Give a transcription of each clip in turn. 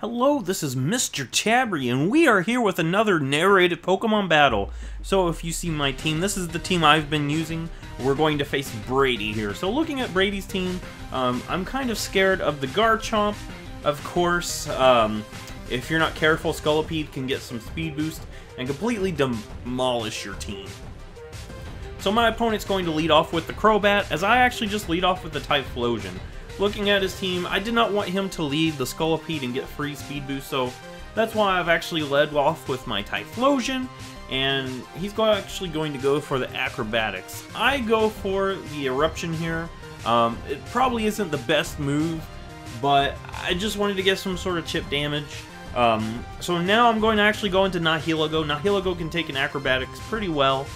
Hello, this is Mr. Chabry, and we are here with another narrated Pokemon battle. So if you see my team, this is the team I've been using. We're going to face Brady here. So looking at Brady's team, I'm kind of scared of the Garchomp. Of course, if you're not careful, Scolipede can get some speed boost and completely demolish your team. So my opponent's going to lead off with the Crobat, as I actually just lead off with the Typhlosion. Looking at his team, I did not want him to lead the Scolipede and get free speed boost, so that's why I've actually led off with my Typhlosion, and he's actually going to go for the Acrobatics. I go for the Eruption here. It probably isn't the best move, but I just wanted to get some sort of chip damage. So now I'm going to actually go into Nihilego. Nihilego can take an Acrobatics pretty well.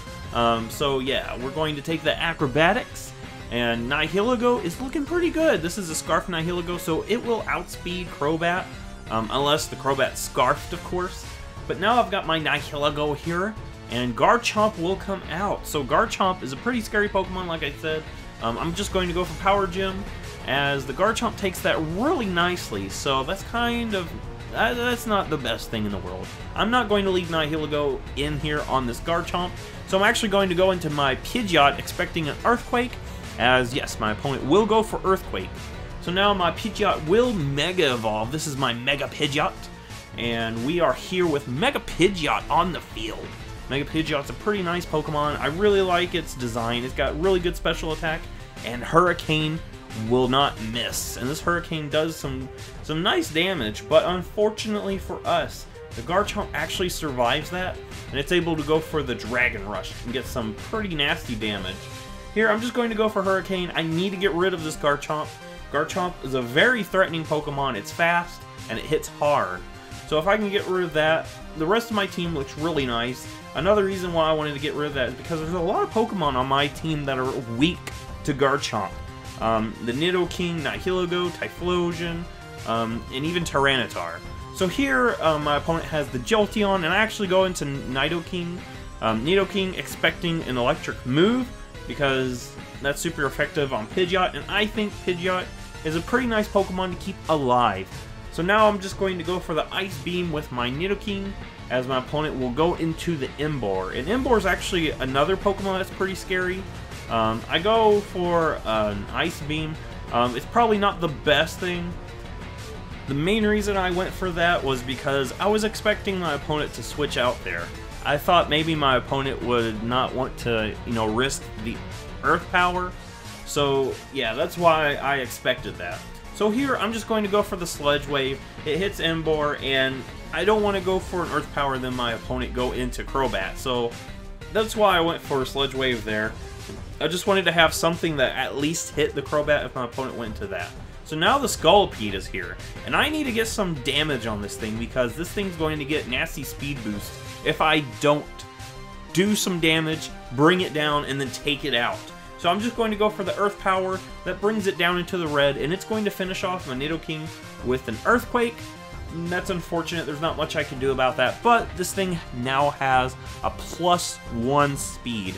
So yeah, we're going to take the Acrobatics. And Nihilego is looking pretty good. This is a Scarf Nihilego, so it will outspeed Crobat, unless the Crobat's Scarfed, of course. But now I've got my Nihilego here, and Garchomp will come out. So Garchomp is a pretty scary Pokemon, like I said. I'm just going to go for Power Gem, as the Garchomp takes that really nicely. So that's kind of... that's not the best thing in the world. I'm not going to leave Nihilego in here on this Garchomp, so I'm actually going to go into my Pidgeot expecting an Earthquake, as yes, my opponent will go for Earthquake. So now my Pidgeot will Mega Evolve. This is my Mega Pidgeot, and we are here with Mega Pidgeot on the field. Mega Pidgeot's a pretty nice Pokemon. I really like its design. It's got really good special attack, and Hurricane will not miss. And this Hurricane does some nice damage, but unfortunately for us, the Garchomp actually survives that, and it's able to go for the Dragon Rush and get some pretty nasty damage. Here, I'm just going to go for Hurricane. I need to get rid of this Garchomp. Garchomp is a very threatening Pokemon. It's fast, and it hits hard. So if I can get rid of that, the rest of my team looks really nice. Another reason why I wanted to get rid of that is because there's a lot of Pokemon on my team that are weak to Garchomp. The Nidoking, Nihilego, Typhlosion, and even Tyranitar. So here, my opponent has the Jolteon, and I actually go into Nidoking. Nidoking expecting an electric move, because that's super effective on Pidgeot, and I think Pidgeot is a pretty nice Pokemon to keep alive. So now I'm just going to go for the Ice Beam with my Nidoking, as my opponent will go into the Emboar. And Emboar is actually another Pokemon that's pretty scary. I go for an Ice Beam. It's probably not the best thing. The main reason I went for that was because I was expecting my opponent to switch out there. I thought maybe my opponent would not want to, risk the Earth Power. So, yeah, that's why I expected that. So here, I'm just going to go for the Sledge Wave. It hits Emboar, and I don't want to go for an Earth Power and then my opponent go into Crobat. So, that's why I went for a Sledge Wave there. I just wanted to have something that at least hit the Crobat if my opponent went into that. So now the Scolipede is here, and I need to get some damage on this thing, because this thing's going to get nasty speed boost if I don't do some damage, bring it down, and then take it out. So I'm just going to go for the Earth Power. That brings it down into the red, and it's going to finish off my Nidoking with an Earthquake. That's unfortunate. There's not much I can do about that, but this thing now has a +1 speed.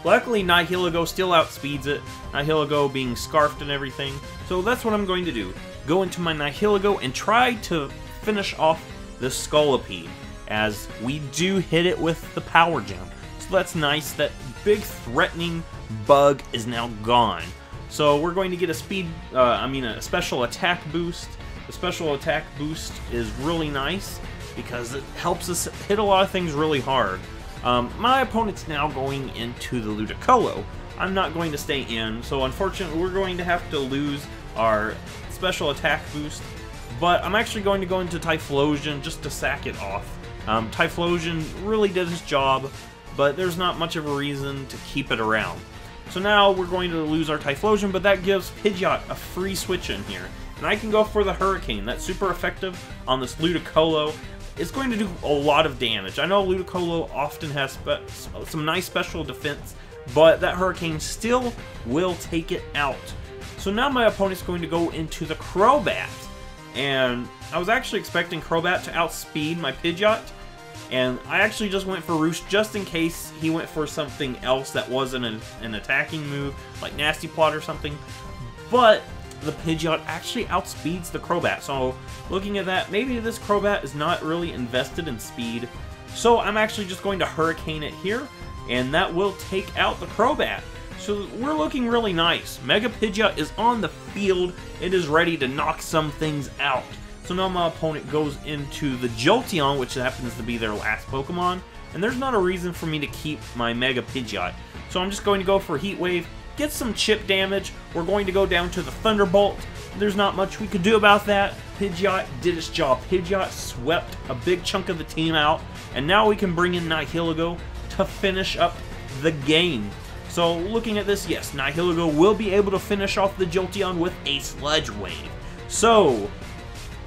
Luckily, Nihilego still outspeeds it, Nihilego being scarfed and everything. So that's what I'm going to do. Go into my Nihilego and try to finish off the Scolipede, as we do hit it with the Power Gem. So that's nice. That big threatening bug is now gone. So we're going to get a a special attack boost. The special attack boost is really nice because it helps us hit a lot of things really hard. My opponent's now going into the Ludicolo. I'm not going to stay in, so unfortunately we're going to have to lose our special attack boost. But I'm actually going to go into Typhlosion just to sack it off. Typhlosion really did its job, but there's not much of a reason to keep it around. So now we're going to lose our Typhlosion, but that gives Pidgeot a free switch in here. And I can go for the Hurricane. That's super effective on this Ludicolo. It's going to do a lot of damage. I know Ludicolo often has some nice special defense, but that Hurricane still will take it out. So now my opponent's going to go into the Crobat. And I was actually expecting Crobat to outspeed my Pidgeot, and I actually just went for Roost just in case he went for something else that wasn't an attacking move, like Nasty Plot or something. But the Pidgeot actually outspeeds the Crobat. So looking at that, maybe this Crobat is not really invested in speed. So I'm actually just going to Hurricane it here, and that will take out the Crobat. So we're looking really nice. Mega Pidgeot is on the field. It is ready to knock some things out. So now my opponent goes into the Jolteon, which happens to be their last Pokemon. And there's not a reason for me to keep my Mega Pidgeot. So I'm just going to go for Heat Wave, get some chip damage. We're going to go down to the Thunderbolt. There's not much we could do about that. Pidgeot did its job. Pidgeot swept a big chunk of the team out. And now we can bring in Nihilego to finish up the game. So looking at this, yes, Nihilego will be able to finish off the Jolteon with a Sludge Wave. So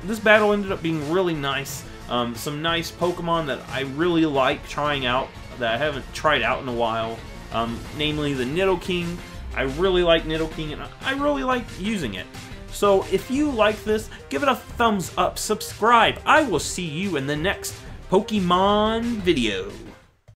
this battle ended up being really nice. Some nice Pokemon that I really like trying out, that I haven't tried out in a while. Namely the Nidoking. I really like Nidoking, and I really like using it. So if you like this, give it a thumbs up, subscribe. I will see you in the next Pokemon video.